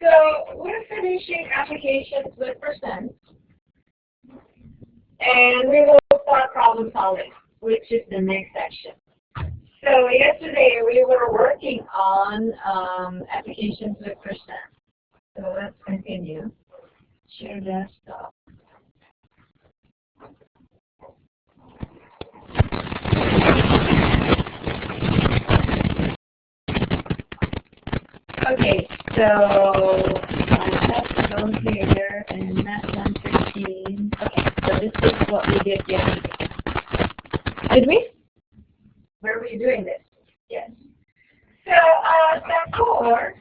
So we're finishing applications with percent, and we will start problem solving, which is the next section. So yesterday we were working on applications with percent. So let's continue. Share desktop. Okay, so I have to go here and that's 115. Okay, so this is what we did yesterday. Did we? Where were you doing this? Yes. So step 4.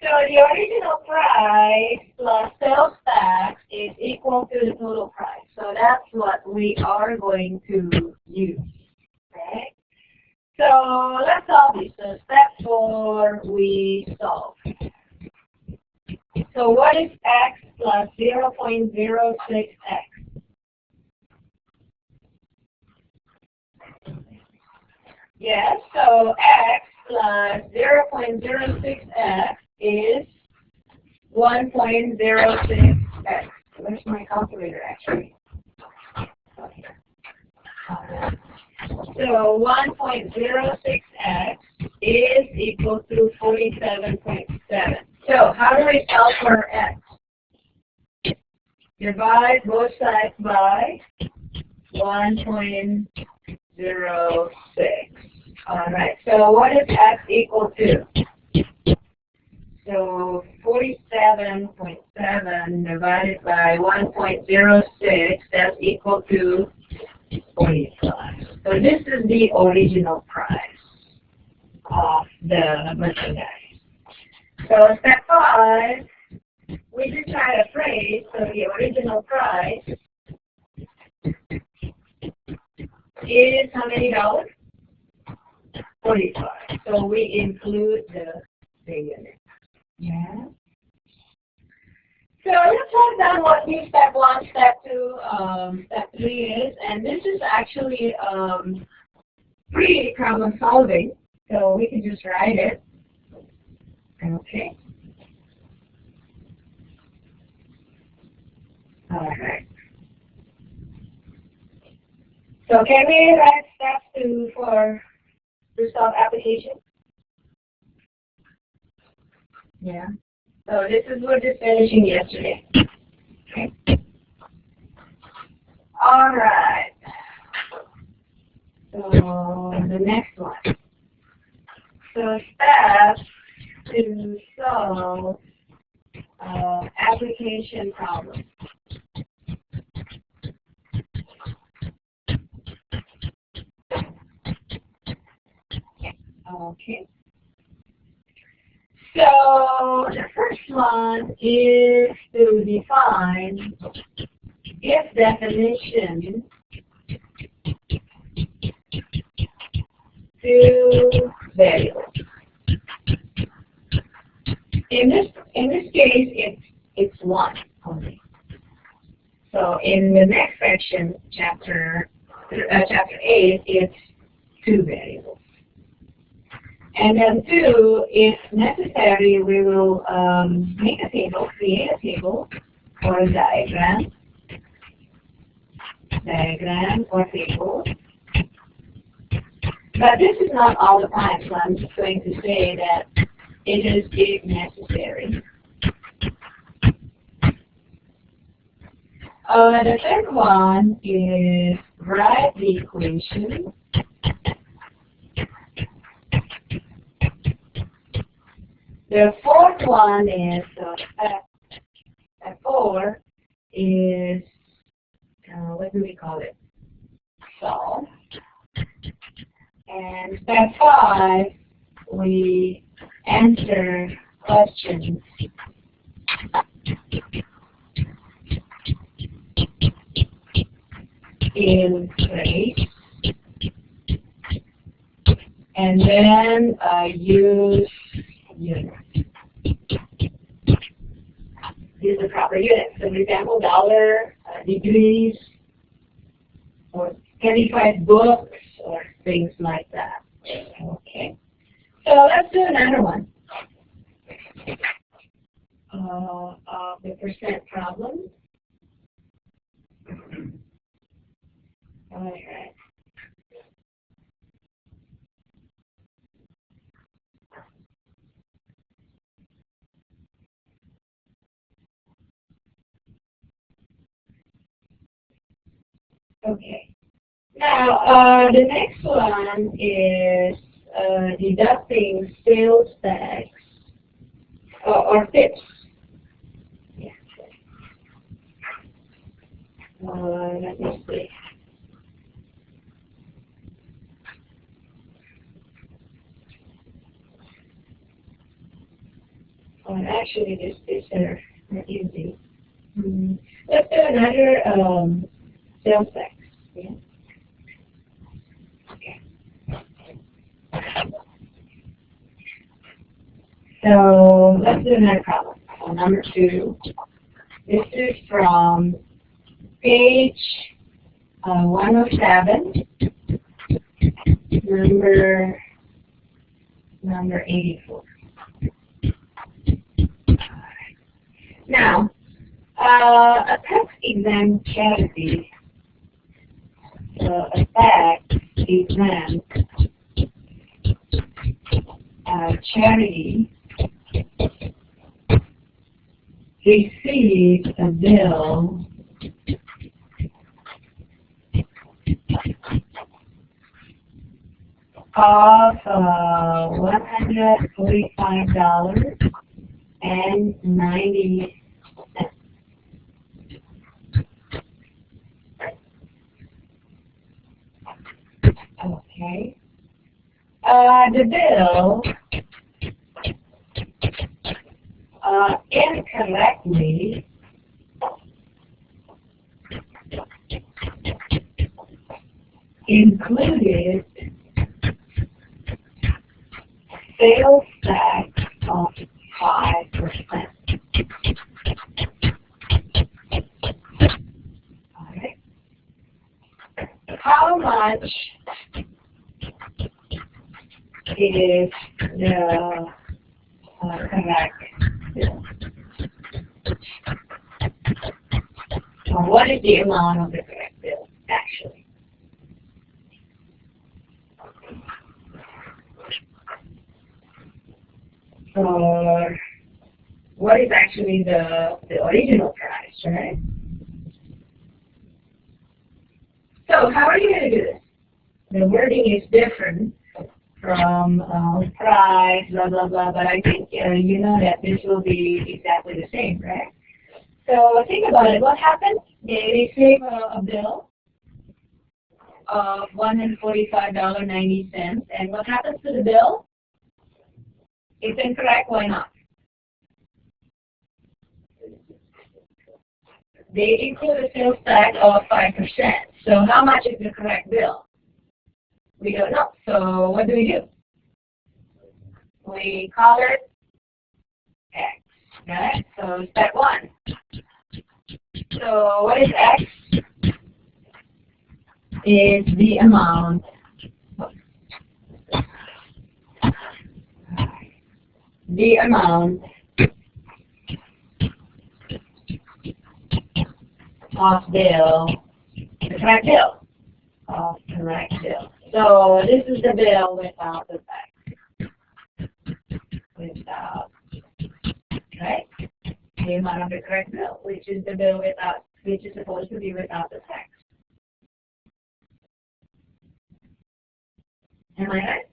So the original price plus sales tax is equal to the total price. So that's what we are going to use. Okay. So let's solve this. So step 4, we solve. So what is x plus 0.06x? Yes, so x plus 0.06x is 1.06x. Where's my calculator actually? Okay. So 1.06x is equal to 47.7. So how do we solve for x? Divide both sides by 1.06. All right. So what is x equal to? So 47.7 divided by 1.06, that's equal to 45. So this is the original price of the merchandise. So step 5, we just had a phrase, so the original price is how many dollars? 45. So we include the unit. Yeah. So let's write down what new step 1, step 2, step 3 is, and this is actually free problem solving, so we can just write it. Okay. All right. So can we write step 2 for solve application? Yeah. So this is what we're finishing yesterday. Okay. All right. So the next one. So steps to solve application problem. Okay. So the first one is to define if definition to variables. In this case, it's 1 only. So in the next section, chapter 8, it's 2 variables. And then 2, if necessary, we will make a table, create a table or a diagram or table. But this is not all the time, so I'm just going to say that it is if necessary. The third one is write the equation. The fourth one is step 4 is what do we call it? Solve. And step 5, we answer questions. In place. And then use units. Use the proper units. So for example, dollar, degrees, or 25 books, or things like that. Okay. So let's do another one. The percent problem. All right. Okay. Now, the next one is deducting sales tax or tips. Yeah. Let me see. Actually, this are easy. Let's do another sales tax. Yeah. Okay. So let's do another problem. Number 2. This is from page 107, number 84. Now, a tax-exempt charity, so a tax-exempt charity receives a bill of $145.90. Okay. The bill incorrectly included sales tax of 5%. Alright. How much is the correct bill? Or what is the amount of the correct bill, actually? Or what is actually the original price, right? So how are you going to do this? The wording is different from price, blah, blah, blah, but I think you know that this will be exactly the same, right? So think about it. What happens? They receive a bill of $145.90, and what happens to the bill? It's incorrect. Why not? They include a sales tax of 5%. So how much is the correct bill? We don't know. So what do? We call it X. Right? So step 1. So what is X? Is the amount of bill, the correct bill, of correct bill. So this is the bill without the tax. Without, right? The amount of the correct bill, which is the bill without, which is supposed to be without the tax. Am I right?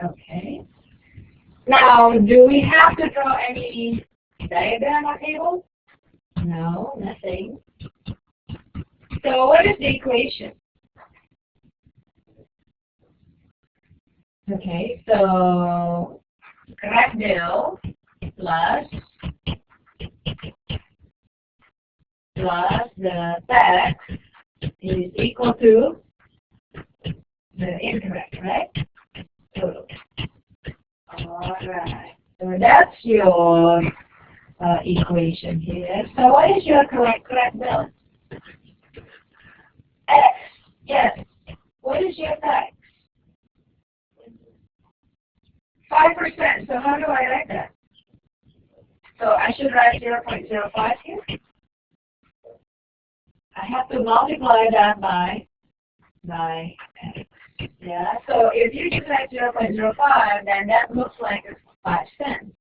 Okay. Now, do we have to draw any diagram or table? No, nothing. So what is the equation? Okay, so correct bill plus the tax is equal to the incorrect, right? Total. All right. So that's your equation here. So what is your correct bill? X. Yes. What is your tax? 5%. So how do I write that? So I should write 0.05 here. I have to multiply that by x. Yeah. So if you just write 0.05, then that looks like it's 5 cents.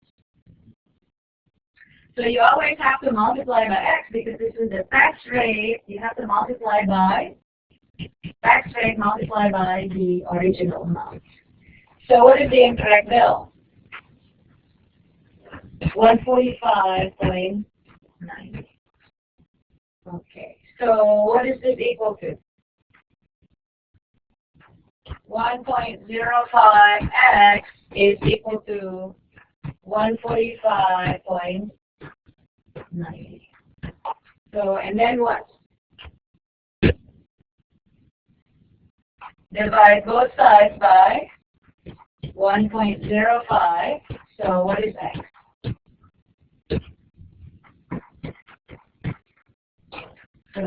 So you always have to multiply by x because this is the tax rate. You have to multiply by tax rate multiplied by the original amount. So what is the incorrect bill? 145.90. Okay. So what is this equal to? 1.05x is equal to 145.90. So, and then what? Divide both sides by 1.05. So what is x? So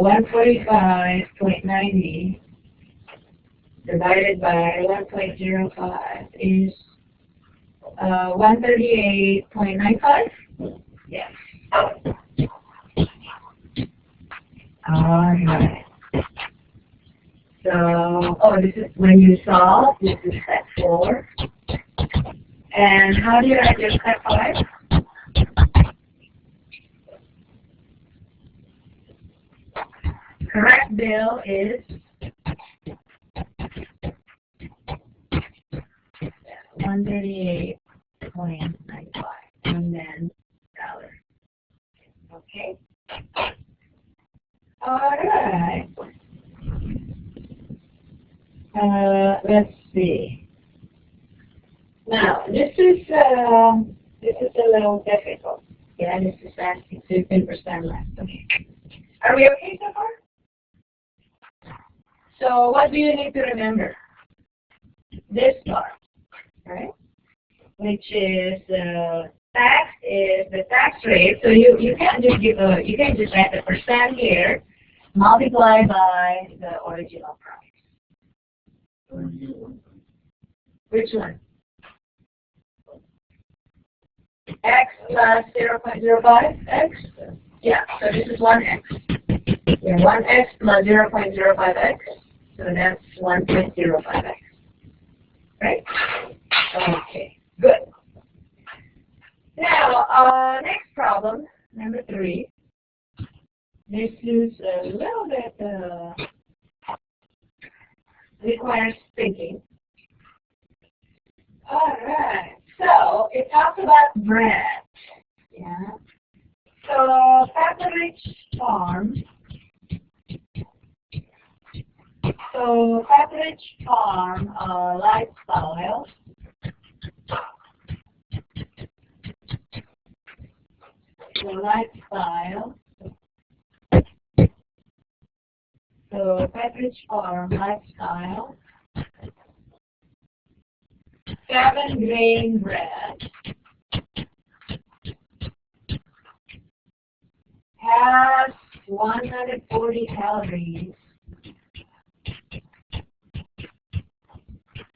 145.90 divided by 1.05 is 138.95? Yes. Alright. So, oh, this is when you solve. This is step 4. And how do you write your step 5? Correct bill is 138.95, and then dollar. Okay. All right. Let's see. Now this is a little difficult. Yeah, this is asking 15% less. Okay. Are we okay so far? So what do you need to remember? This part, right? Which is the tax rate. So you can't just you can't just write the percent here, multiply by the original price. Which one? X plus 0.05 x? Yeah, so this is 1x. Yeah, 1x plus 0.05x, so that's 1.05x. Right? Okay, good. Now, next problem, number 3. This is a little bit requires thinking. All right, so it talks about bread. Yeah. So, Pepperidge Farm. So, Pepperidge Farm lifestyle. The lifestyle. So, Pepperidge Farm lifestyle. 7-grain bread. Has 140 calories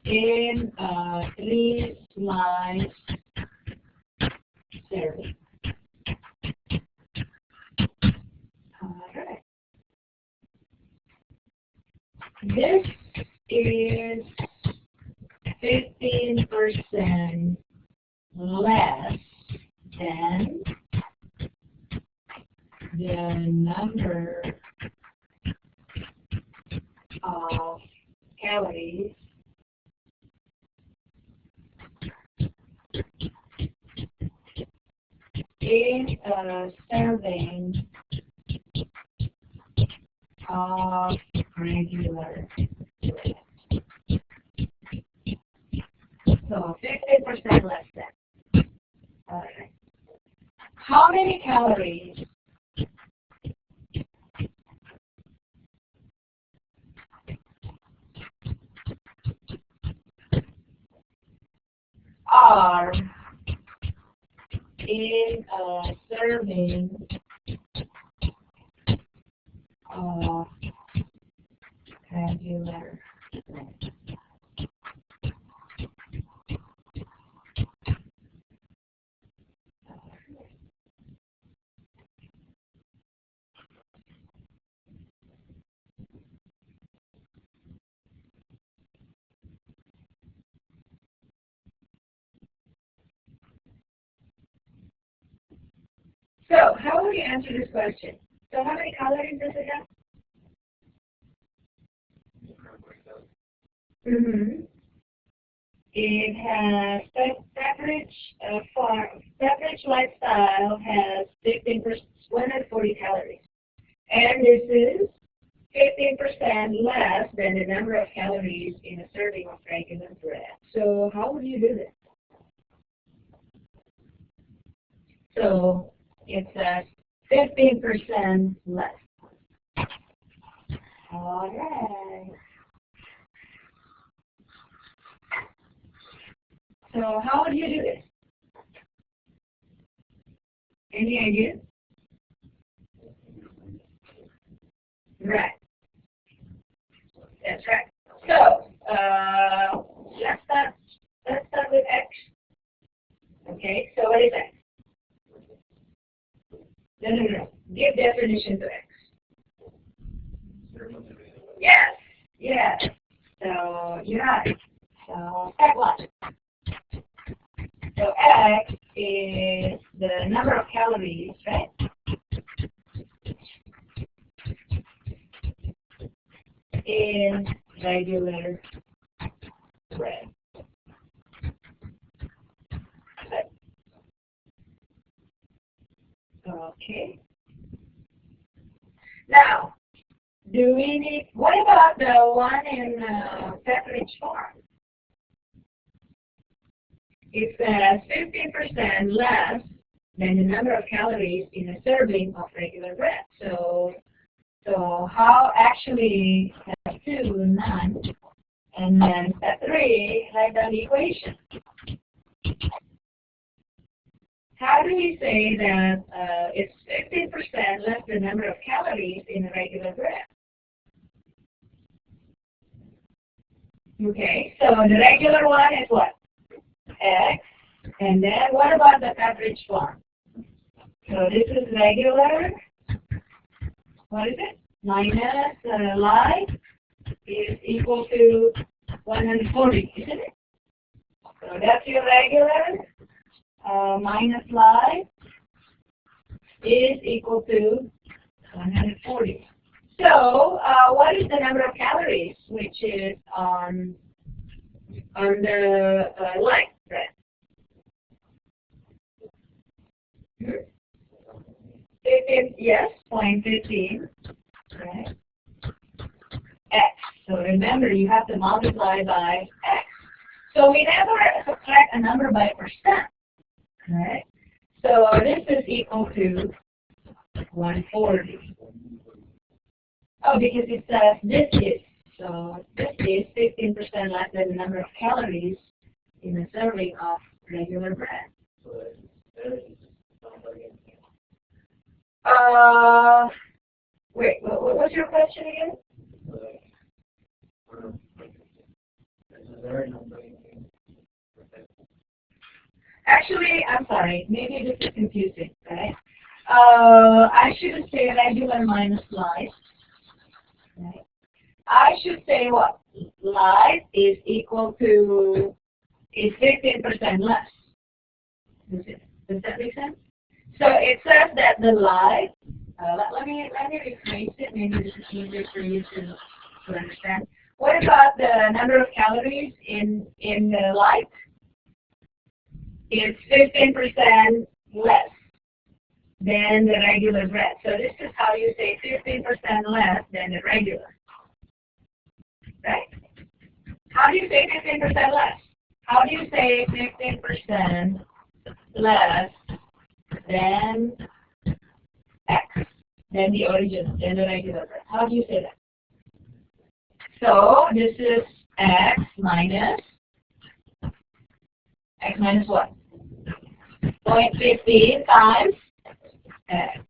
in 3-slice serving. All right. This is 15% less than the number of calories in a serving of regular bread. So 15% less than. All right. How many calories are in a serving of regular bread? So, how will you answer this question? So, how many calories does it have? Mm-hmm. It has beverage lifestyle has 140 calories, and this is 15% less than the number of calories in a serving of regular bread. So, how would you do this? So, it's 15% less. All right. So how would you do this? Any ideas? Right. That's right. So let's start with X. Okay. So what is X? No. Give definition to X. Yes. Yes. So you're right. So step one. So X is the number of calories, right? In regular bread. Okay. Now, do we need, what about the one in Pepperidge Farm? It says 15% less than the number of calories in a serving of regular bread. So how actually step 2, none, and then step 3, write down the equation. How do we say that it's 15% less the number of calories in a regular bread? Okay, so the regular one is what? X. And then what about the Pepperidge Farm? So this is regular. What is it? Minus live is equal to 140, isn't it? So that's your regular. Minus live is equal to 140. So what is the number of calories which is on the light bread? 15, yes, 0.15, right? X. So remember, you have to multiply by X. So we never subtract a number by percent, right? So this is equal to 140. Oh, because it says this is. So this is 15% less than the number of calories in a serving of regular bread. Wait, what was your question again? Actually, I'm sorry, maybe this is confusing, right? I shouldn't say regular minus live, right? I should say what? Live is equal to, is 15% less. Does that make sense? So it says that the live, let me rephrase it, maybe this is easier for you to understand. What about the number of calories in the light? It's 15% less than the regular bread. So this is how you say 15% less than the regular. Right? How do you say 15% less? How do you say 15% less than X, than the original, than the regular bread? How do you say that? So this is X minus what? 0.15 times X.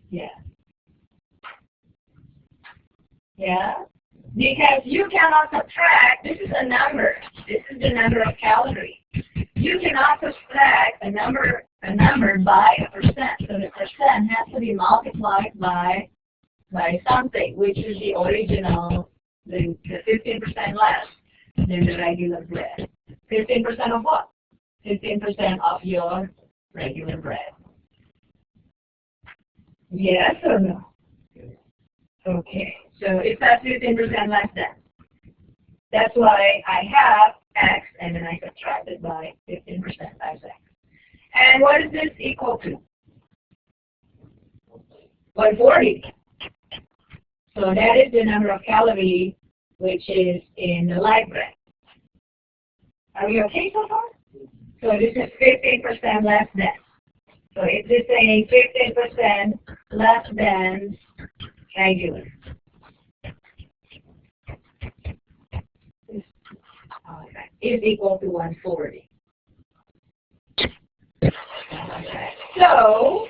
Yeah. Yeah. Because you cannot subtract, this is a number. This is the number of calories. You cannot subtract a number by a percent. So the percent has to be multiplied by something, which is the original, the 15% less than the regular bread. 15% of what? 15% of your regular bread. Yes or no? Okay, so it's not 15% less than. That's why I have x and then I subtract it by 15% times x. And what is this equal to? 140. So that is the number of calories which is in the light bread. Are we okay so far? So this is 15% less than. So it is saying 15% less than regular. Is equal to 140. Okay. So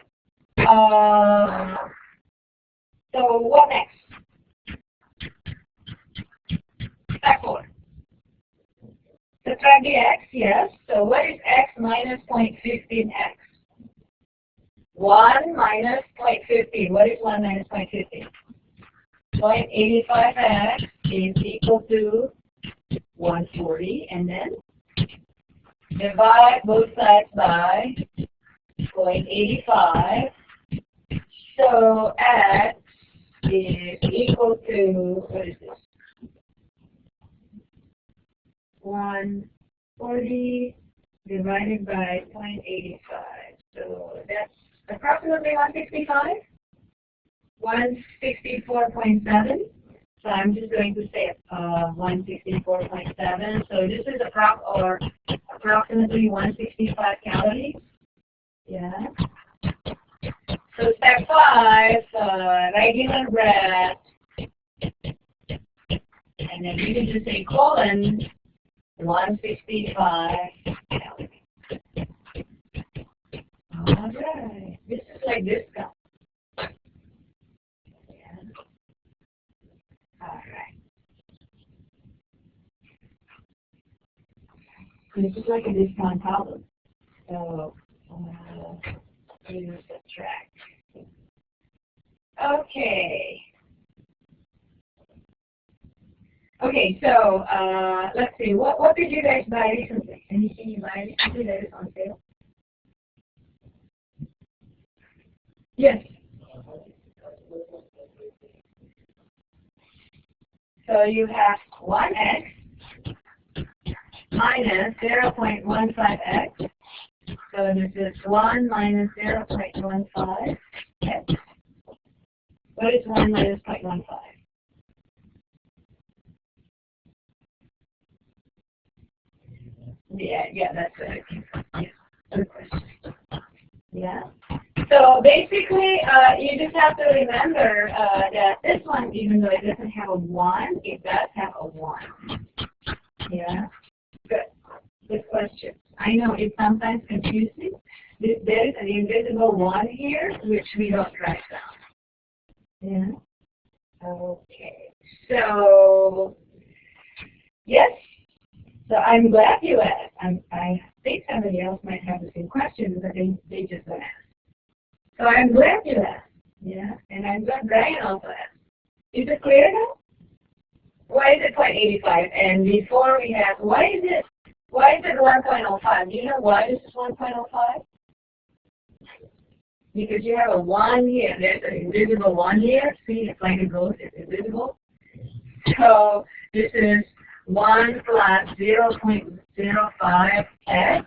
what next? Step 4. Subtract the x, yes. So what is x minus 0.15x? 1 minus 0.15. What is 1 minus 0.15? 0.85x is equal to 140, and then divide both sides by 0.85. So x is equal to, what is this? 140 divided by 0.85. So that's approximately 165? 164.7. So I'm just going to say 164.7. So this is approximately 165 calories. Yeah. So step 5, regular bread. And then you can just say colon 165 calories. All right. This is like this cup. All right. This is like a discount problem. So, you subtract. Okay. Okay, so let's see. What did you guys buy recently? Anything you buy recently that is on sale? Yes. So you have 1x minus 0.15x. So this is 1 minus 0.15x. What is 1 minus 0.15? Yeah, that's it. Yeah, good question. Yeah. So basically, you just have to remember that this one, even though it doesn't have a 1, it does have a 1. Yeah. Good. Good question. I know it's sometimes confusing. There is an invisible 1 here, which we don't write down. Yeah. Okay. So, yes. So I'm glad you asked. I think somebody else might have the same question, but they just don't ask. So I'm glad you asked. Yeah. And I'm glad Brian also asked. Is it clear now? Why is it 0.85? And before we have, why is it 1.05? Do you know why this is 1.05? Because you have a 1 here. There's an invisible 1 here. See, it's like a ghost. It's invisible. So this is 1 plus 0.05x.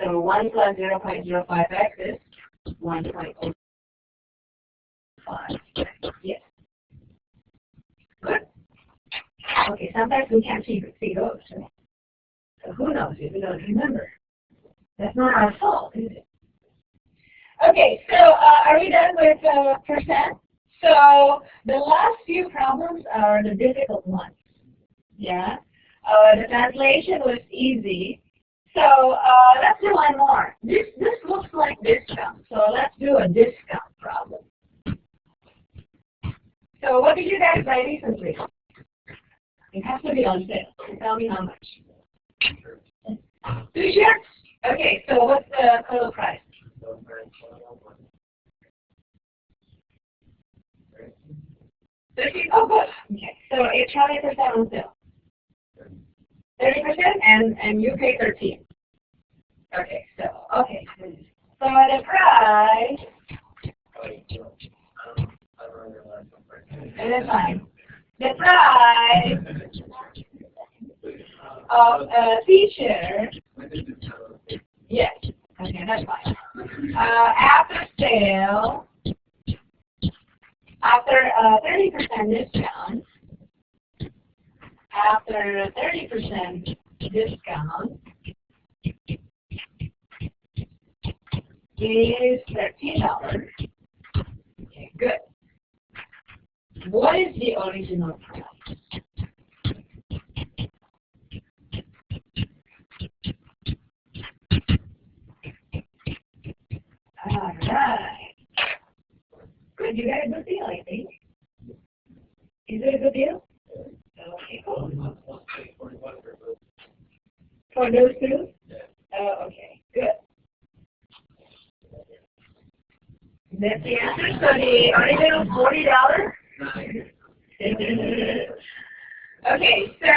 So 1 plus 0.05x is 1.05. Yes. Good. Okay, sometimes we can't see those. Right? So who knows if we don't remember? That's not our fault, is it? Okay, so are we done with percent? So the last few problems are the difficult ones. Yeah. The translation was easy. So let's do one more. This looks like discount. So let's do a discount problem. So what did you guys buy recently? It has to be on sale. Tell me how much. 2 shirts? Okay, so what's the total price? 13? Oh, good. Okay, so it's 20% on sale. 30%, and you pay 13. Okay, so the price And that's fine. The price of a t-shirt, yes, okay, that's fine. After sale, after 30% discount, after 30% discount is $13. Okay, good. What is the original price? All right. Good, you got a good deal, I think. Is it a good deal? Okay, cool. For those two? Oh, okay, good. That's the answer. So the original $40. Okay, so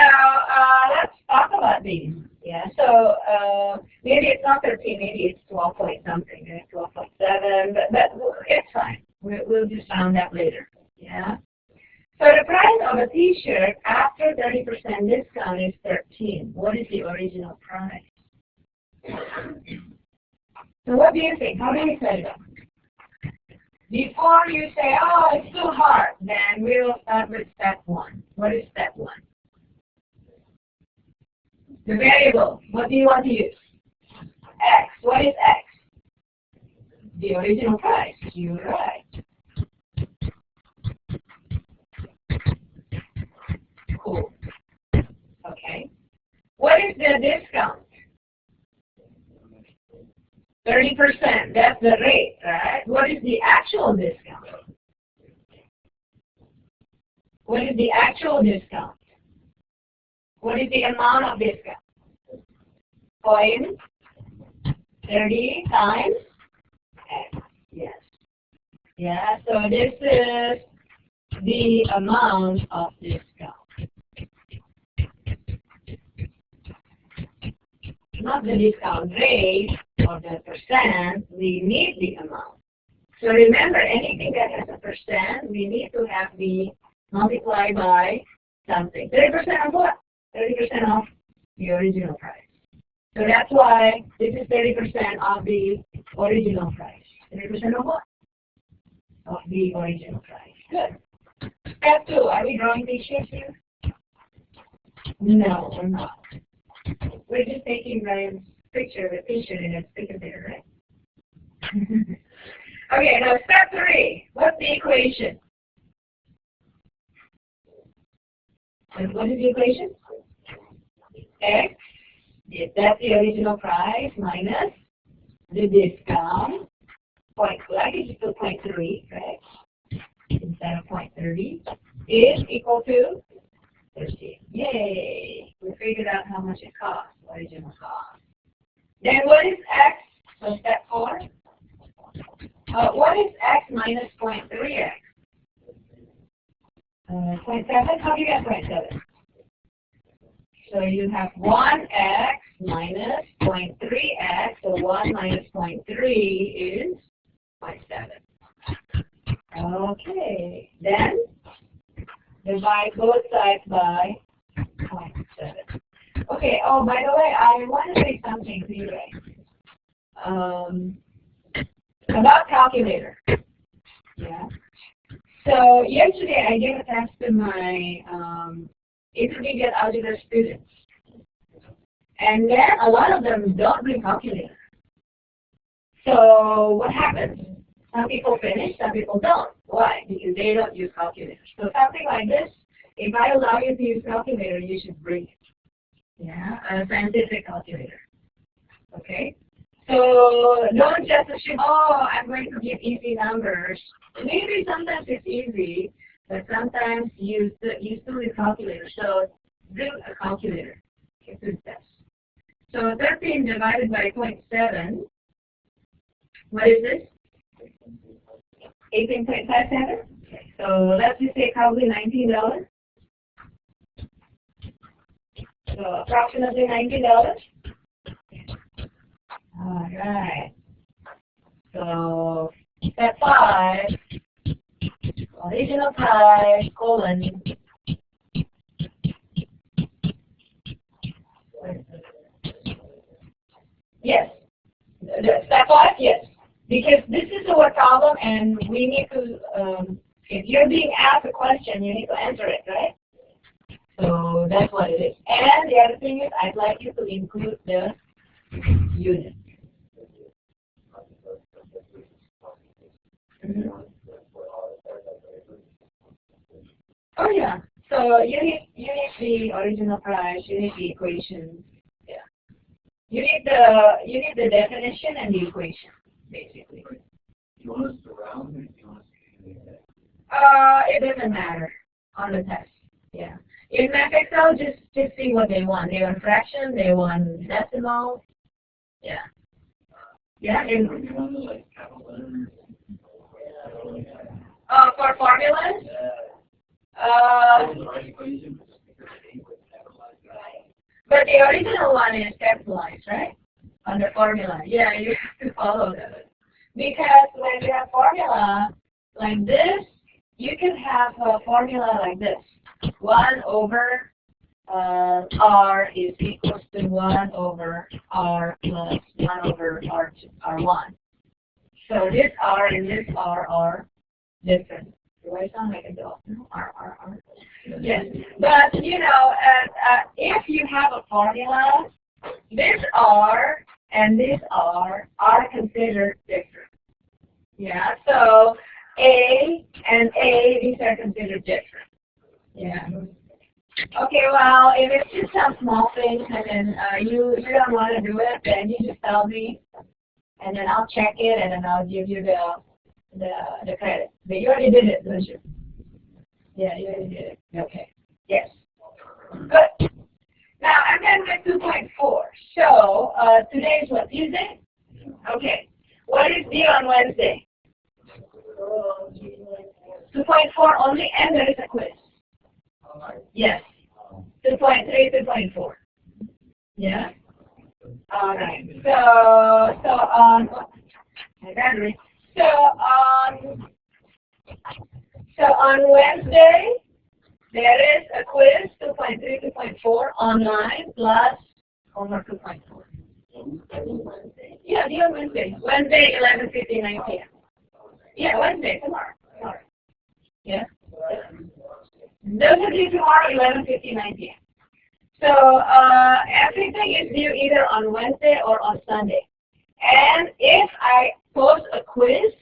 let's talk about these. Yeah, so maybe it's not 13, maybe it's 12 point something, maybe 12.7, but it's fine. We'll just find out later. Yeah. So the price of a t-shirt after 30% discount is 13. What is the original price? So what do you think? How do you set it up? Before you say, oh, it's too hard, then we'll start with step 1. What is step 1? The variable. What do you want to use? X. What is X? The original price. You're right. Cool. Okay. What is the discount? 30%. That's the rate, right? What is the actual discount? What is the actual discount? What is the amount of discount? 0.30 times X. Yes. Yeah, so this is the amount of discount. Not the discount rate or the percent, we need the amount. So remember, anything that has a percent, we need to have the multiplied by something. 30% of what? 30% of the original price. So that's why this is 30% of the original price. 30% of what? Of the original price. Good. Step 2, are we drawing t-shirts here? No, we're not. We're just taking Ryan's picture of a t-shirt and it's sticking there, right? Okay, now step 3. What's the equation? And what is the equation? X, if that's the original price, minus the discount, I can just put 0.3, right? Instead of 0.30, is equal to 13. Yay! We figured out how much it costs, original cost. Then what is X? So step 4. What is X minus 0.3X? 0.7? How do you get 0.7? So you have 1x minus 0.3x, so 1 minus 0.3 is 0.7. Okay, then divide both sides by 0.7. Okay, oh, by the way, I want to say something to you guys about calculator. Yeah. So yesterday I gave a test to my intermediate algebra students. And then a lot of them don't bring calculator. So what happens? Some people finish, some people don't. Why? Because they don't use calculator. So something like this, if I allow you to use calculator, you should bring it. Yeah, a scientific calculator. Okay? So don't just assume, oh, I'm going to give easy numbers. Maybe sometimes it's easy, but sometimes you still need a calculator. So bring a calculator to the test. So 13 divided by 0.7, what is this? 18.57? Okay, so let's just say probably $19. So approximately $19. All right. So step 5, original price, colon. Yes. Step 5, yes. Because this is our problem and we need to, if you're being asked a question, you need to answer it, right? So that's what it is. And the other thing is, I'd like you to include the unit. Mm-hmm. Oh yeah. So you need the original price, you need the equation. Yeah. You need the definition and the equation, basically. You want us to round it? You want us to do that? It doesn't matter on the test. Yeah. In Math Excel, just see what they want. They want fraction, they want decimal. Yeah. Yeah. And, You want to like capital letters? for formulas. But the original one is capitalized, right? On the formula. Yeah, you have to follow that. Because when you have formula like this, you can have a formula like this. 1 over R is equals to 1 over R plus 1 over R1. So this R and this R are different. Do I sound like a dog? No, R. Yes, but you know, if you have a formula, this R and this R are considered different. Yeah, so A and A, these are considered different. Yeah. Okay, well, if it's just some small things and then you don't want to do it, then you just tell me, and then I'll check it, and then I'll give you the credit. But you already did it, didn't you? Yeah, you already did it. Okay. Yes. Good. Now I'm done with 2.4. So today is what, Tuesday? Okay. What is due on Wednesday? 2.4 only, and there is a quiz. Yes. 2.3, 2.4. Yeah. All right. So I gotta read. So on Wednesday there is a quiz 2.3, 2.4 online plus homework 2.4. Yeah, due on Wednesday. Wednesday 11:59 p.m. Yeah, Wednesday tomorrow. Yeah. Those are due tomorrow 11:59 p.m. So everything is due either on Wednesday or on Sunday. And if I post a quiz,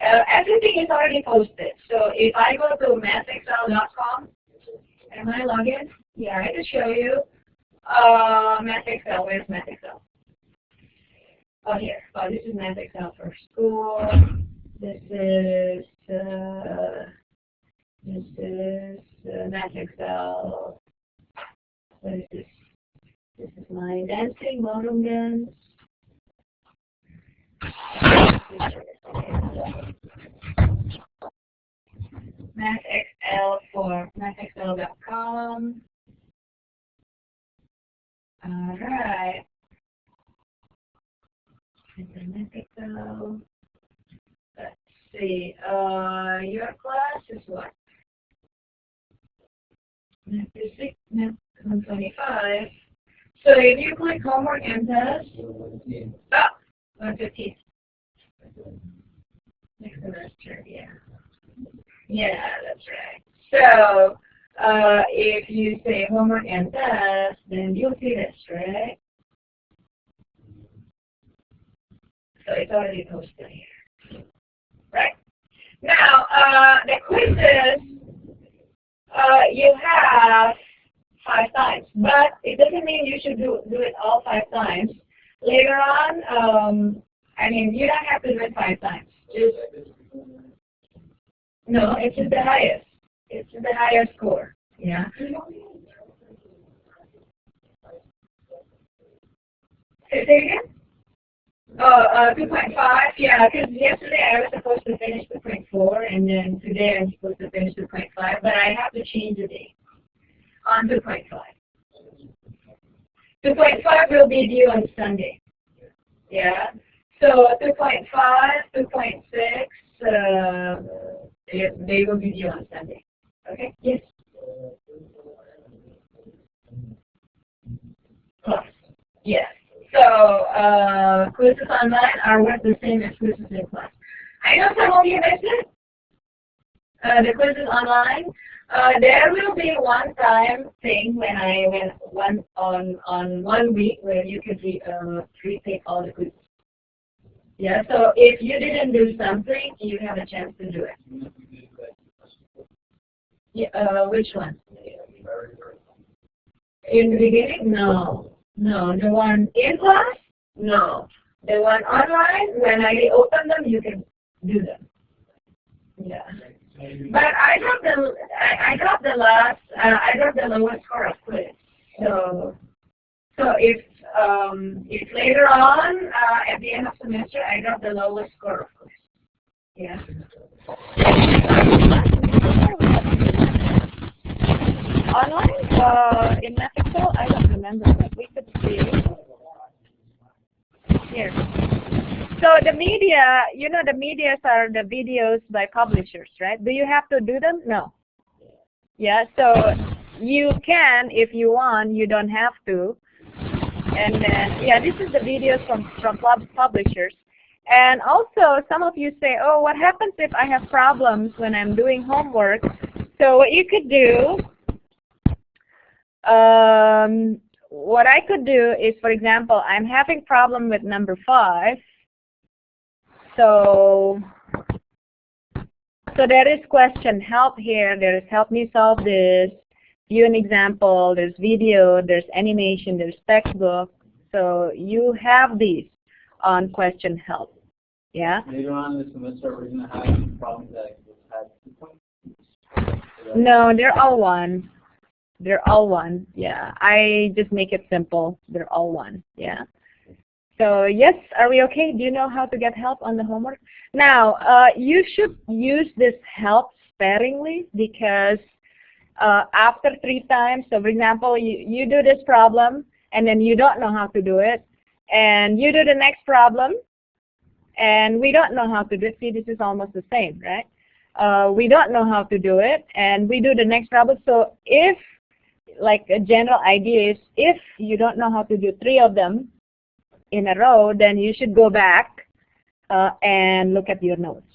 everything is already posted. So if I go to mathexcel.com, am I logged in? Yeah, I can show you. MathExcel, where's MathExcel? Oh, here. Oh, this is MathExcel for school. This is MathExcel. What is this? This is my dancing ballroom dance. MathXL for mathxl.com. All right. MathXL. Let's see. Your class is what? Math Physics, Math 125. So if you click homework and test, 115. Next semester, yeah. Yeah, that's right. So if you say homework and test, then you'll see this, right? So it's already posted here. Right? Now, the quizzes, you have 5 times, but it doesn't mean you should do it all 5 times. Later on, I mean, you don't have to do it 5 times. Just no, it's just the highest. It's the highest score. Yeah. Say it again. Oh, 2.5. Yeah, because yesterday I was supposed to finish 2.4, and then today I'm supposed to finish 2.5, but I have to change the date on 2.5. 2.5 will be due on Sunday. Yeah. So 2.5, 2.6, they will be due on Sunday. Okay? Yes. Plus. Yes. So quizzes online are worth the same as quizzes in class. I know some of you missed it. The quizzes online. There will be one-time thing when on 1 week where you could retake all the quizzes. Yeah. So if you didn't do something, you have a chance to do it. Yeah. Which one? In the beginning? No. No. The one in class? No. The one online, when I open them, you can do them. Yeah. But I got the lowest score of quiz. So if later on at the end of semester I got the lowest score of quiz. Yeah. Online in Mexico, I don't remember, but we could see here. So the media, you know, the medias are the videos by publishers, right? Do you have to do them? No. Yeah, so you can if you want, you don't have to. And then, yeah, this is the videos from publishers. And also, some of you say, oh, what happens if I have problems when I'm doing homework? So what you could do, what I could do is, for example, I'm having problem with number 5. So there is question help here, there is help me solve this, view an example, there's video, there's animation, there's textbook. So you have these on question help. Yeah? Later on in the semester, we're going to have problems that have 2 points? No, they're all one. They're all one. Yeah. I just make it simple. They're all one. Yeah. So yes, are we okay? Do you know how to get help on the homework? Now, you should use this help sparingly because after 3 times, so for example, you do this problem and then you don't know how to do it, and you do the next problem and we don't know how to do it. See, this is almost the same, right? We don't know how to do it and we do the next problem. So if, like a general idea is, if you don't know how to do 3 of them in a row, then you should go back and look at your notes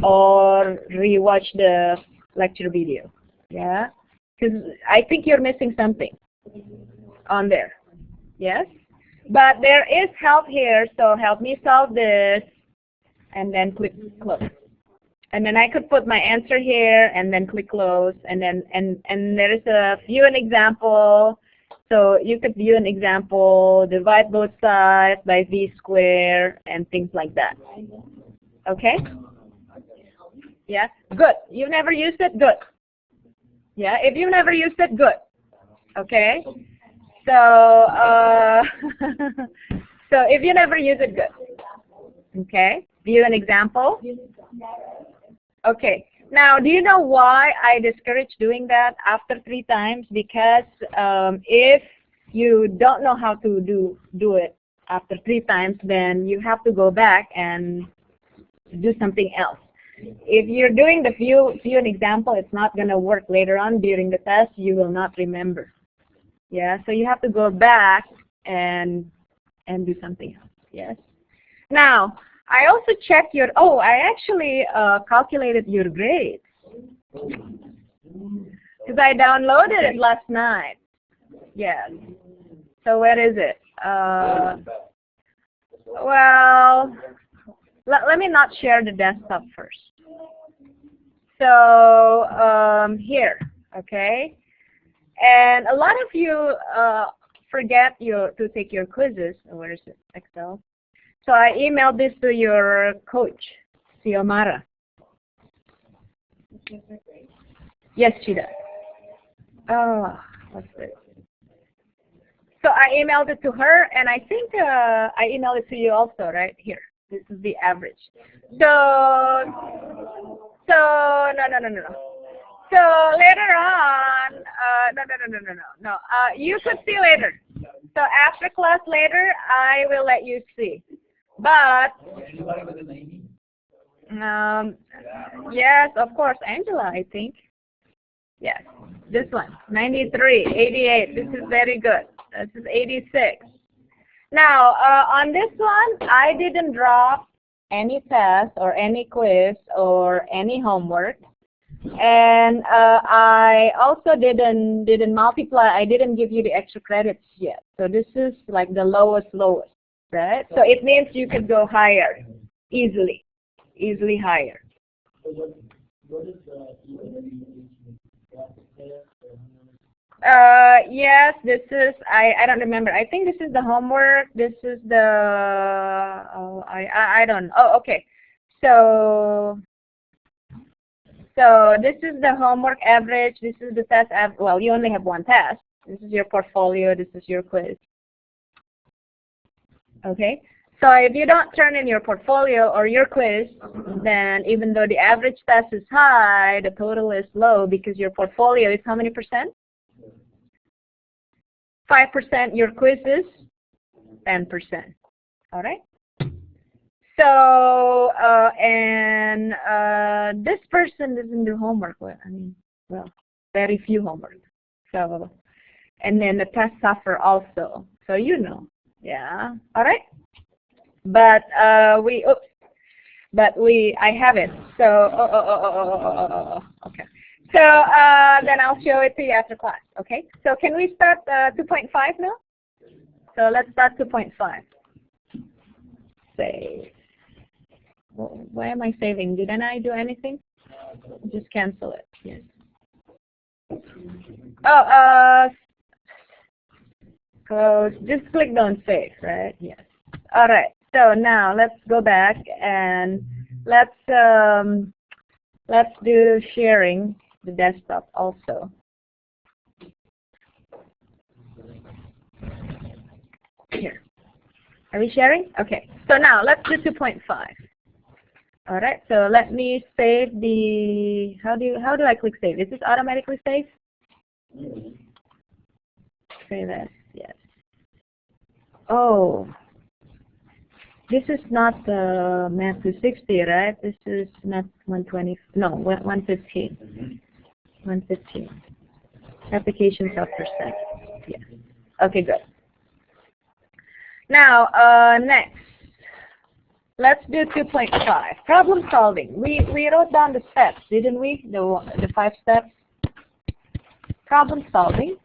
or rewatch the lecture video. Yeah, because I think you're missing something on there. Yes, but there is help here. So help me solve this, and then click close. And then I could put my answer here, and then click close, and then and there is a view an example. So you could view an example, divide both sides by v squared, and things like that. Okay? Yeah? Good. You've never used it? Good. Yeah? If you've never used it, good. Okay? So, so if you never use it, good. Okay? View an example. Okay. Now, do you know why I discourage doing that after 3 times? Because if you don't know how to do it after 3 times, then you have to go back and do something else. If you're doing the view an example, it's not going to work later on during the test. You will not remember. Yeah, so you have to go back and do something else. Yes. Now, I also checked your, I actually calculated your grades. Because I downloaded it last night. Yes. So where is it? Well, let me not share the desktop first. So here, okay? And a lot of you forget to take your quizzes. Where is it? Excel. So I emailed this to your coach, Xiomara. Yes, she does. Oh, what's this? So I emailed it to her, and I think I emailed it to you also, right? Here, this is the average. So no. So later on, no. You could see later. So after class later, I will let you see. But Anybody with an 80? yes, of course, Angela, I think. Yes, this one, 93, 88. This is very good. This is 86. Now, on this one, I didn't drop any test or any quiz or any homework. And I also didn't multiply. I didn't give you the extra credits yet. So this is like the lowest, right? So it means you could go higher, easily higher. What is the Yes, this is, I don't remember. I think this is the homework. This is the, I don't know. Oh, okay. So this is the homework average. This is the test average. Well, you only have one test. This is your portfolio. This is your quiz. Okay. So if you don't turn in your portfolio or your quiz, then even though the average test is high, the total is low because your portfolio is how many percent? 5%. Your quiz is 10%. All right. So this person doesn't do homework. Well, I mean, well, very few homework. So, and then the test suffer also. So you know, yeah. All right. But I have it. So, okay. So then I'll show it to you after class. Okay. So can we start 2.5 now? So let's start 2.5. Save. Why am I saving? Didn't I do anything? Just cancel it. Yes. Oh, close. Just click don't save, right? Yes. All right. So now let's go back and let's do sharing the desktop also. Here. Are we sharing? Okay. So now let's do 2.5. All right. So let me save the. How do I click save? Is this automatically saved? Save as yes. Oh. This is not the math 260, right? This is not 120. No, 115. 115. Application software set. Yes. Okay, good. Now, next, let's do 2.5. Problem solving. We wrote down the steps, didn't we? The 5 steps. Problem solving.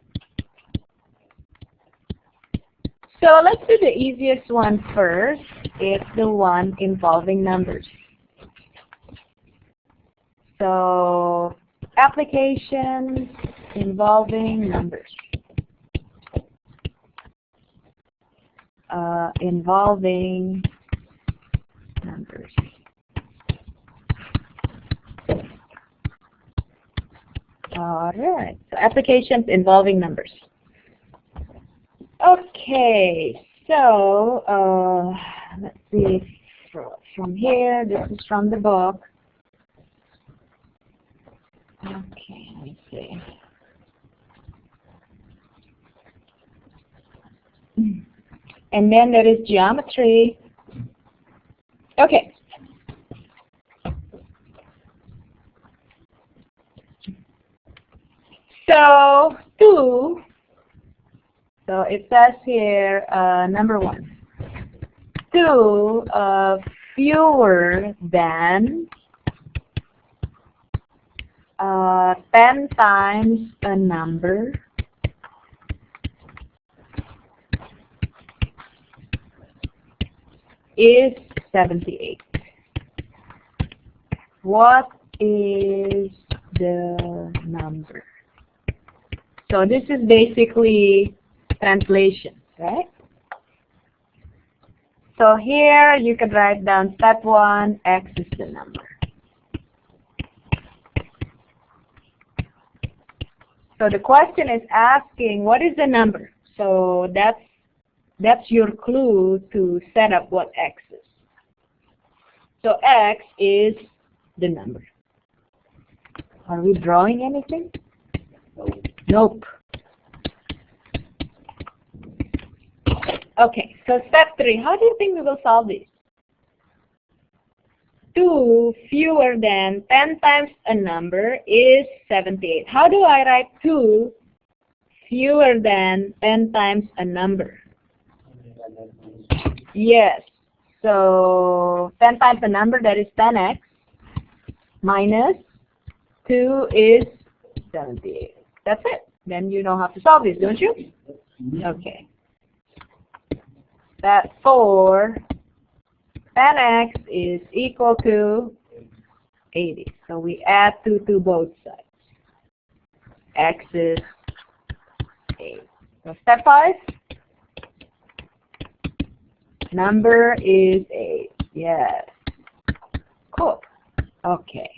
So let's do the easiest one first. It's the one involving numbers. So applications involving numbers. Involving numbers. All right. So applications involving numbers. Okay, so let's see from here. This is from the book. Okay, let me see. And then there is geometry. Okay. So so it says here, number 1, 2 fewer than 10 times a number is 78. What is the number? So this is basically translation, right? So here you could write down step 1, X is the number. So the question is asking what is the number? So that's your clue to set up what X is. So X is the number. Are we drawing anything? Nope. Okay, so step 3. How do you think we will solve this? 2 fewer than 10 times a number is 78. How do I write 2 fewer than 10 times a number? Yes. So 10 times a number, that is 10x, minus 2 is 78. That's it. Then you know how to solve this, don't you? Okay. That for 10x is equal to 80. So we add 2 to both sides. X is 8. So step 5. Number is 8. Yes. Cool. Okay.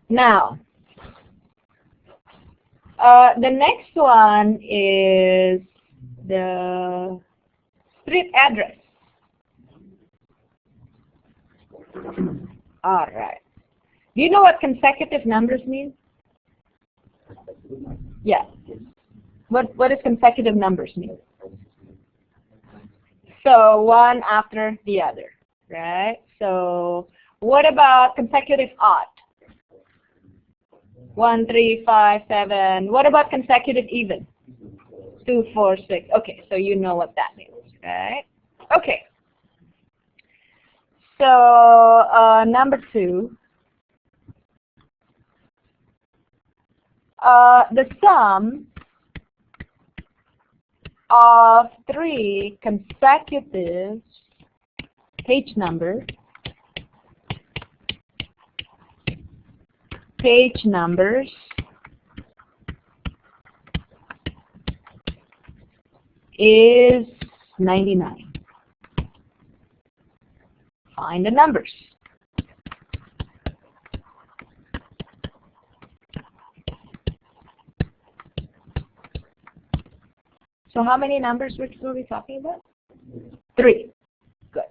Now, the next one is the street address. All right. Do you know what consecutive numbers mean? Yeah. What does consecutive numbers mean? So one after the other, right? So what about consecutive odd? 1, 3, 5, 7. What about consecutive even? 2, 4, 6. Okay, so you know what that means, right? Okay. So number 2. The sum of 3 consecutive page numbers is 99. Find the numbers. So how many numbers were we talking about? 3. Good.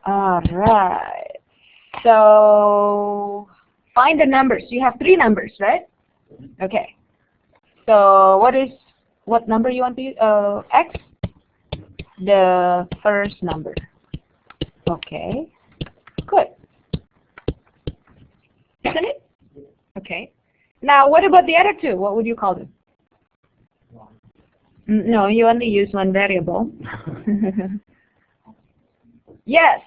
All right. So find the numbers. You have 3 numbers, right? Okay. So what number you want to use? X? The first number. Okay. Good. Isn't it? Okay. Now, what about the other 2? What would you call them? No, you only use one variable. Yes,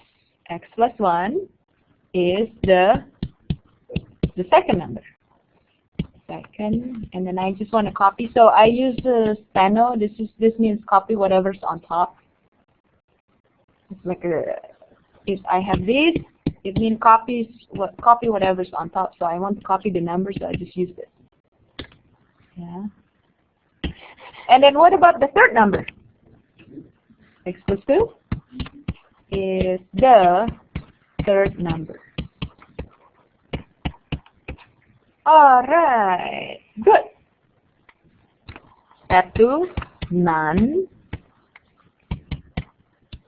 x plus 1 is the second number. Second, and then I just want to copy. So I use the steno. This means copy whatever's on top. It's like if I have these, it means copy whatever's on top. So I want to copy the numbers, so I just use this. Yeah. And then what about the third number? X plus 2 is the third number. All right. Good. Step 2, none.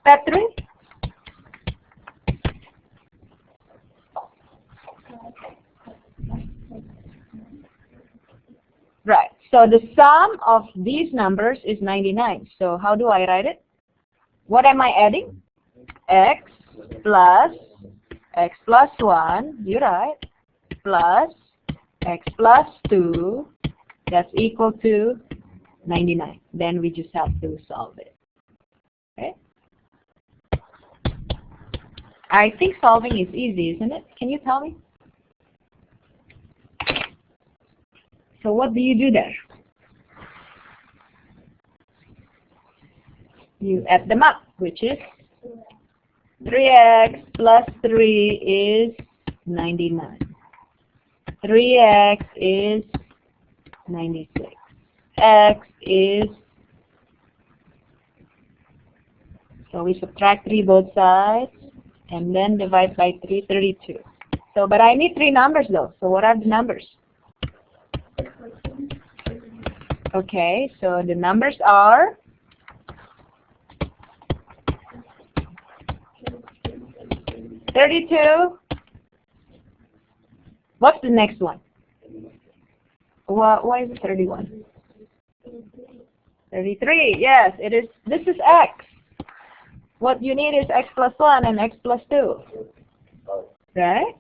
Step 3. Right. So the sum of these numbers is 99. So how do I write it? What am I adding? X plus 1, you write, plus x plus 2, that's equal to 99. Then we just have to solve it. Okay? I think solving is easy, isn't it? Can you tell me? So what do you do there? You add them up, which is 3x plus 3 is 99. 3x is 96. X is, so we subtract 3 both sides and then divide by 3, 32. So, but I need 3 numbers though. So what are the numbers? Okay, so the numbers are 32. What's the next one? Why is it 31? 33. Yes, it is. This is x. What you need is x plus 1 and x plus 2. Right?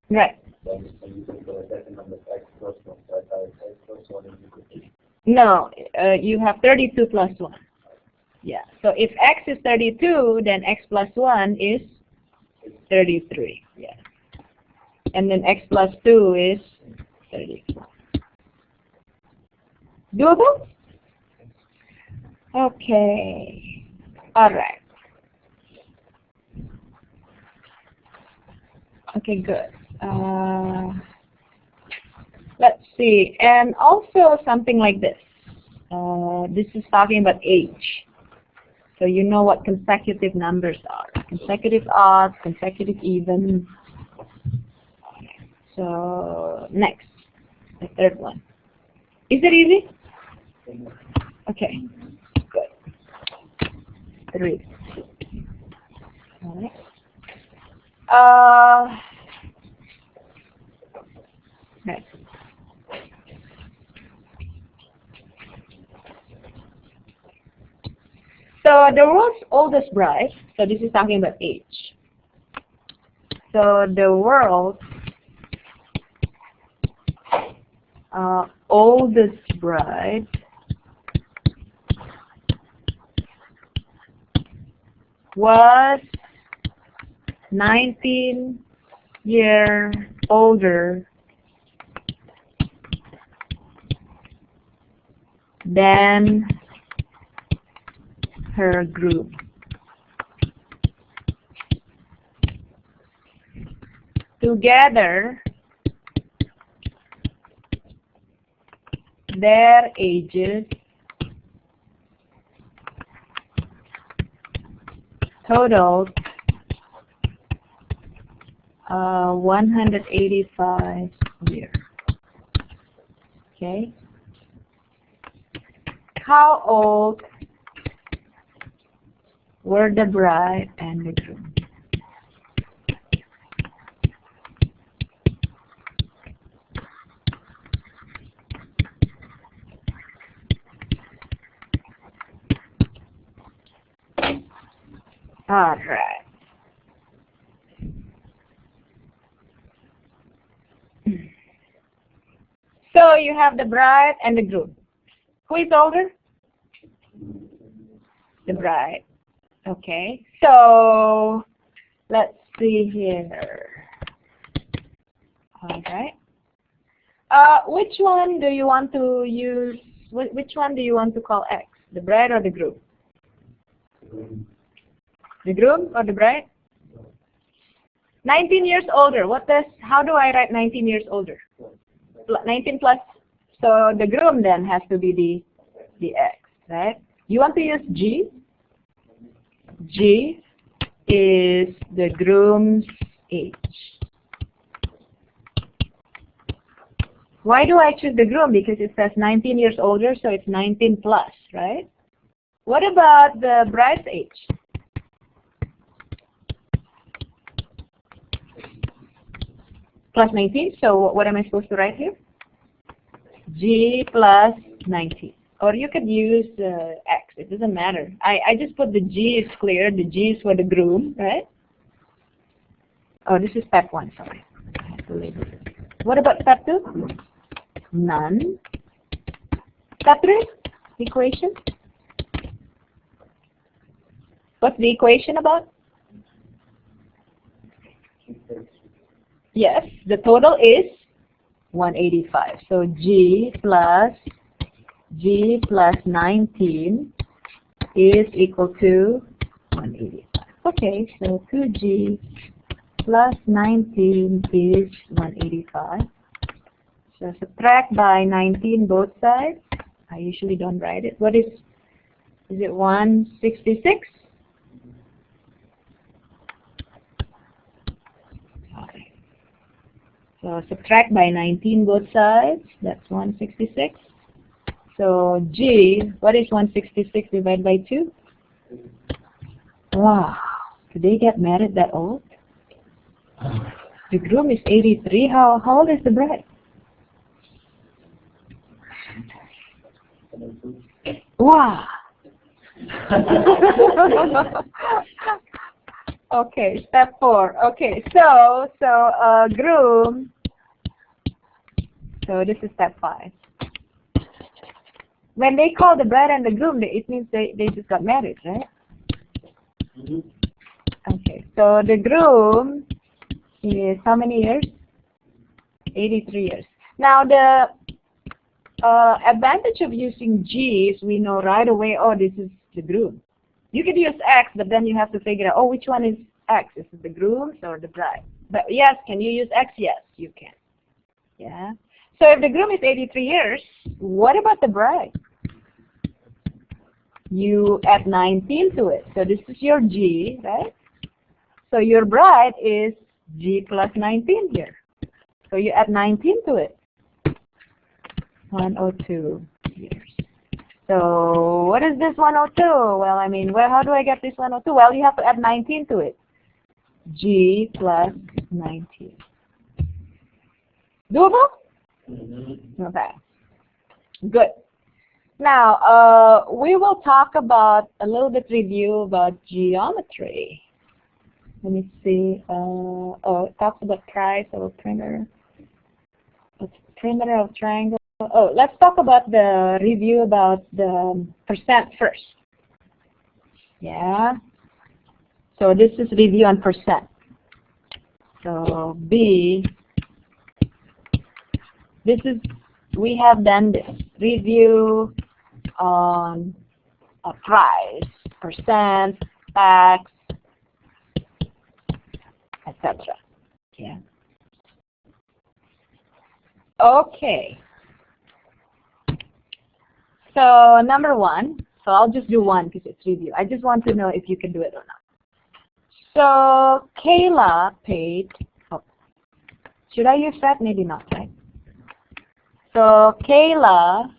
Right. No, you have 32 plus 1. Yeah. So if x is 32, then x plus 1 is 33. Yeah. And then x plus 2 is 34. Doable? Okay. All right. Okay, good. Let's see. And also something like this. This is talking about age. So you know what consecutive numbers are. Consecutive odd, consecutive even. So next, the third one. Is it easy? Okay, good. 3. All right. Next. So the world's oldest bride, so this is talking about age. So the world's oldest bride was 19 years older than her groom. Together, their ages totaled 185 years. Okay. How old were the bride and the groom? All right. So you have the bride and the groom. Who is older? The bride. Okay. So let's see here. All right. Which one do you want to use? Which one do you want to call X? The bride or the groom? The groom or the bride? 19 years older. How do I write 19 years older? 19 plus. So the groom then has to be the X, right? You want to use G? G is the groom's age. Why do I choose the groom? Because it says 19 years older, so it's 19 plus, right? What about the bride's age? Plus 19, so what am I supposed to write here? G plus 19. Or you could use X, it doesn't matter. I just put the G is clear, the G is for the groom, right? Oh, this is step 1, sorry. I have to label it. What about step 2? None. Step 3? Equation. What's the equation about? Yes, the total is 185. So G plus 19 is equal to 185. Okay, so 2G plus 19 is 185. So subtract by 19 both sides. I usually don't write it. What is it 166? Okay. So subtract by 19 both sides. That's 166. So G, what is 166 divided by 2? Wow. Did they get married that old? The groom is 83. How old is the bride? Wow. Okay, step 4. Okay, so groom. So this is step 5. When they call the bride and the groom, it means they just got married, right? Okay, so the groom is how many years? 83 years. Now the advantage of using G is we know right away, oh, this is the groom. You could use X, but then you have to figure out, oh, which one is X? Is it the groom's or the bride? But yes, can you use X? Yes, you can. Yeah. So if the groom is 83 years, what about the bride? You add 19 to it. So this is your G, right? So your bride is G plus 19 here. So you add 19 to it. 102 years. So what is this 102? Well, I mean, how do I get this 102? Well, you have to add 19 to it. G plus 19. Doable? Okay. Good. Now, we will talk about a little bit review about geometry. Let me see. Oh, it talks about price of a printer. A perimeter of triangle. Oh, let's talk about the review about the percent first. Yeah. So this is review on percent. So B, this is, we have done this. Review on a price, percent, tax, etc. Yeah. Okay. So number 1, so I'll just do 1 because it's review. I just want to know if you can do it or not. So Kayla paid, oh, should I use that? Maybe not, right? So Kayla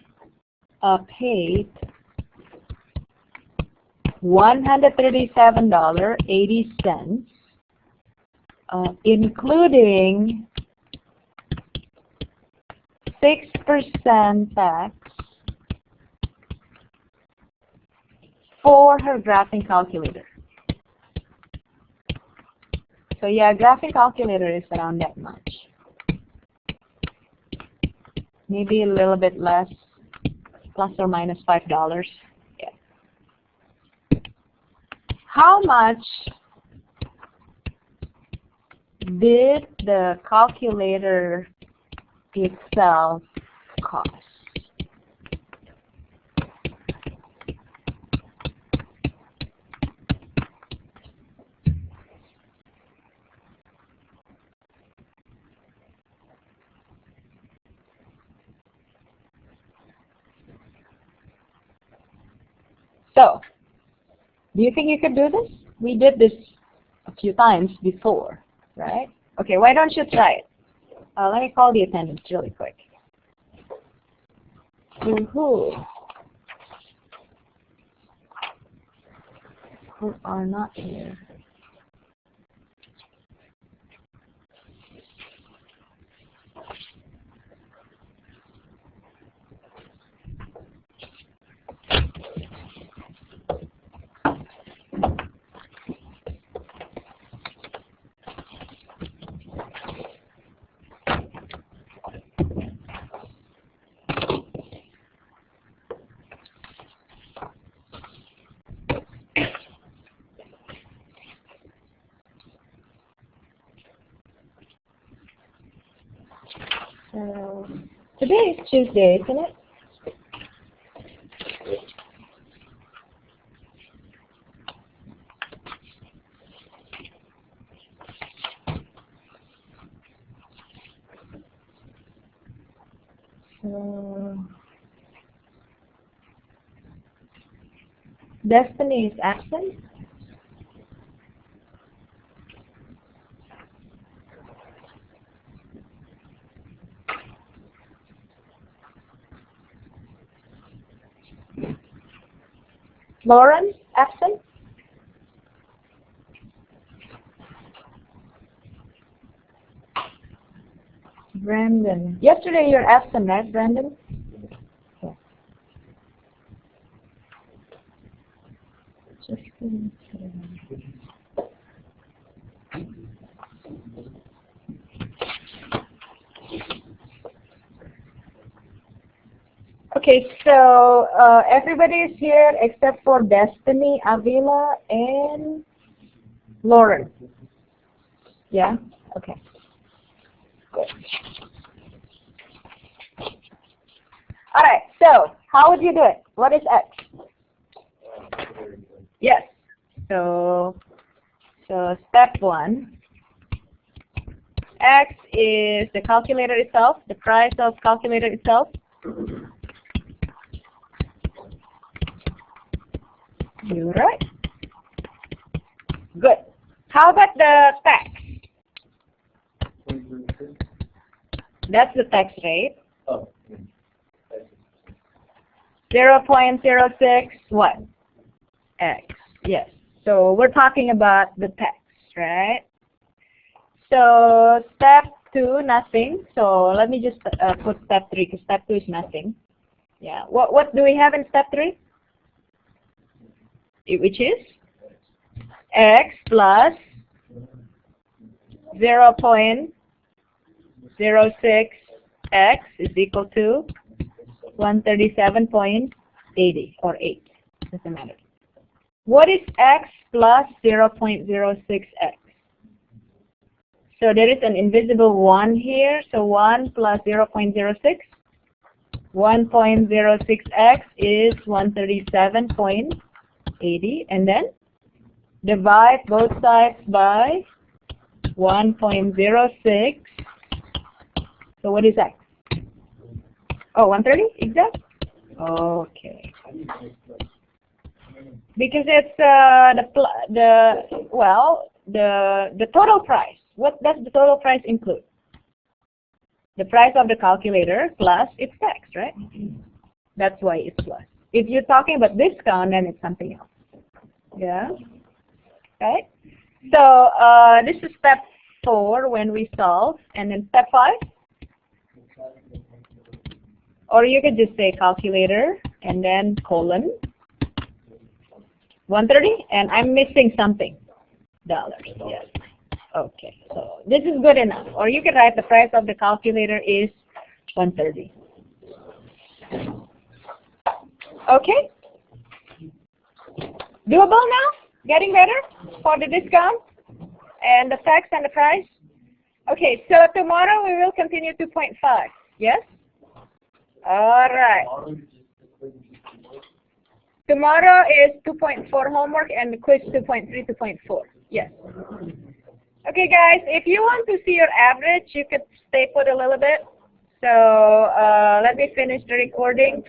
paid $137.80, including 6% tax for her graphing calculator. So yeah, graphing calculator is around that much. Maybe a little bit less, plus or minus $5. Yeah. How much did the calculator itself cost? So, do you think you could do this? We did this a few times before, right? Okay, why don't you try it? Let me call the attendants really quick. Who are not here? Today is Tuesday, isn't it? Destiny is absent. Lauren, absent. Brandon. Yesterday you're absent, right, Brandon? Yeah. Okay, so everybody is here except for Destiny, Avila, and Lauren. Yeah? Okay. Good. Alright, so how would you do it? What is X? Yes. So step 1. X is the calculator itself, the price of calculator itself. You're right. Good. How about the tax? That's the tax rate. Oh. 0.06 what? X. Yes. So we're talking about the tax, right? So step 2, nothing. So let me just put step 3 because step 2 is nothing. Yeah. What do we have in step 3? Which is X plus 0.06 X is equal to 137.80 or 8. Doesn't matter. What is X plus 0.06 X? So there is an invisible 1 here. So 1 plus 0.06. 1.06 X is 137.80. And then divide both sides by 1.06. So what is X? Oh, 130 exact? Okay. Because it's the total price. What does the total price include? The price of the calculator plus its tax, right? That's why it's plus. If you're talking about discount, then it's something else. Yeah. Right. So this is step 4 when we solve, and then step 5. Or you could just say calculator and then colon 130, and I'm missing something. Dollars. Yes. Okay. So this is good enough. Or you could write the price of the calculator is 130. Okay. Doable now? Getting better for the discount and the tax and the price? Okay, so tomorrow we will continue 2.5. Yes? All right. Tomorrow is 2.4 homework and the quiz 2.3, 2.4. Yes. Okay, guys, if you want to see your average, you could stay put a little bit. So let me finish the recording.